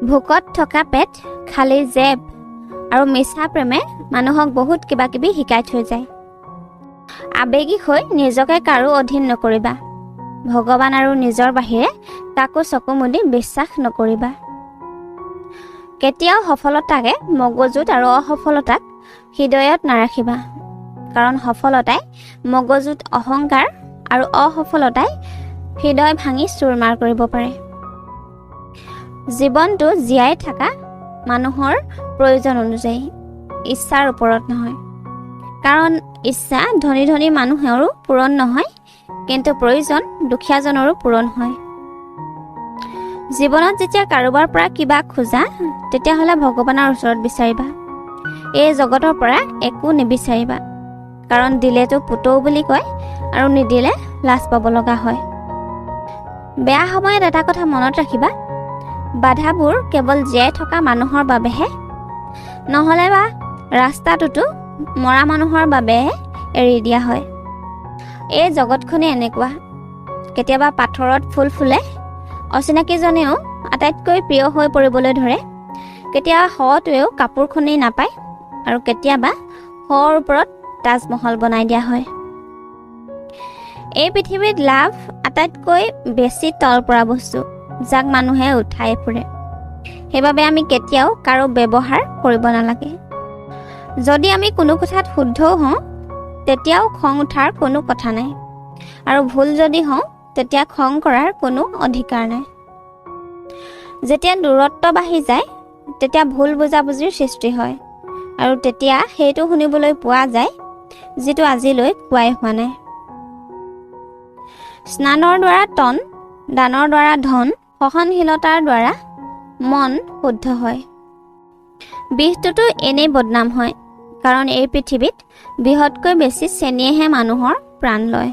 ভোকত থকা পেট, খালী জেপ আৰু মিছা প্ৰেমে মানুহক বহুত কিবা কিবি শিকাই থৈ যায়। আৱেগিক হৈ নিজকে কাৰো অধীন নকৰিবা। ভগৱান আৰু নিজৰ বাহিৰে কাকো চকু মুদি বিশ্বাস নকৰিবা। কেতিয়াও সফলতাকে মগজুত আৰু অসফলতাক হৃদয়ত নাৰাখিবা। কাৰণ সফলতাই মগজুত অহংকাৰ আৰু অসফলতাই হৃদয় ভাঙি চুৰমাৰ কৰিব পাৰে। জীৱনটো জীয়াই থকা মানুহৰ প্ৰয়োজন অনুযায়ী, ইচ্ছাৰ ওপৰত নহয়। কাৰণ ইচ্ছা ধনী ধনী মানুহৰো পূৰণ নহয়, কিন্তু প্ৰয়োজন দুখীয়াজনৰো পূৰণ হয়। জীৱনত যেতিয়া কাৰোবাৰ পৰা কিবা খোজা, তেতিয়াহ'লে ভগৱানৰ ওচৰত বিচাৰিবা। এই জগতৰ পৰা একো নিবিচাৰিবা। কাৰণ দিলেতো পুতৌ বুলি কয় আৰু নিদিলে লাজ পাব লগা হয়। বেয়া সময়ত এটা কথা মনত ৰাখিবা, বাধাবোৰ কেৱল জীয়াই থকা মানুহৰ বাবেহে, নহ'লে বা ৰাস্তাটোতো মৰা মানুহৰ বাবেহে এৰি দিয়া হয়। এই জগতখনে এনেকুৱা। কেতিয়াবা পাথৰত ফুল ফুলে, অচিনাকিজনেও আটাইতকৈ প্ৰিয় হৈ পৰিবলৈ ধৰে। কেতিয়াবা শটোৱেও কাপোৰখনি নাপায় আৰু কেতিয়াবা শৰ ওপৰত তাজমহল বনাই দিয়া হয়। এই পৃথিৱীত লাভ আটাইতকৈ বেছি তল পৰা বস্তু, যাক মানুহে উঠাই ফুৰে। সেইবাবে আমি কেতিয়াও কাৰো ব্যৱহাৰ কৰিব নালাগে। যদি আমি কোনো কথাত শুদ্ধও হওঁ, তেতিয়াও খং উঠাৰ কোনো কথা নাই। আৰু ভুল যদি হওঁ, তেতিয়া খং কৰাৰ কোনো অধিকাৰ নাই। যেতিয়া দূৰত্ব বাঢ়ি যায়, তেতিয়া ভুল বুজাবুজিৰ সৃষ্টি হয়। আৰু তেতিয়া সেইটো শুনিবলৈ পোৱা যায়, যিটো আজিলৈ কোৱাই হোৱা নাই। স্নানৰ দ্বাৰা তন, দানৰ দ্বাৰা ধন, সহনশীলতাৰ দ্বাৰা মন শুদ্ধ হয়। বিষটোতো এনেই বদনাম হয়, কাৰণ এই পৃথিৱীত বিষতকৈ বেছি চেনিয়েহে মানুহৰ প্ৰাণ লয়।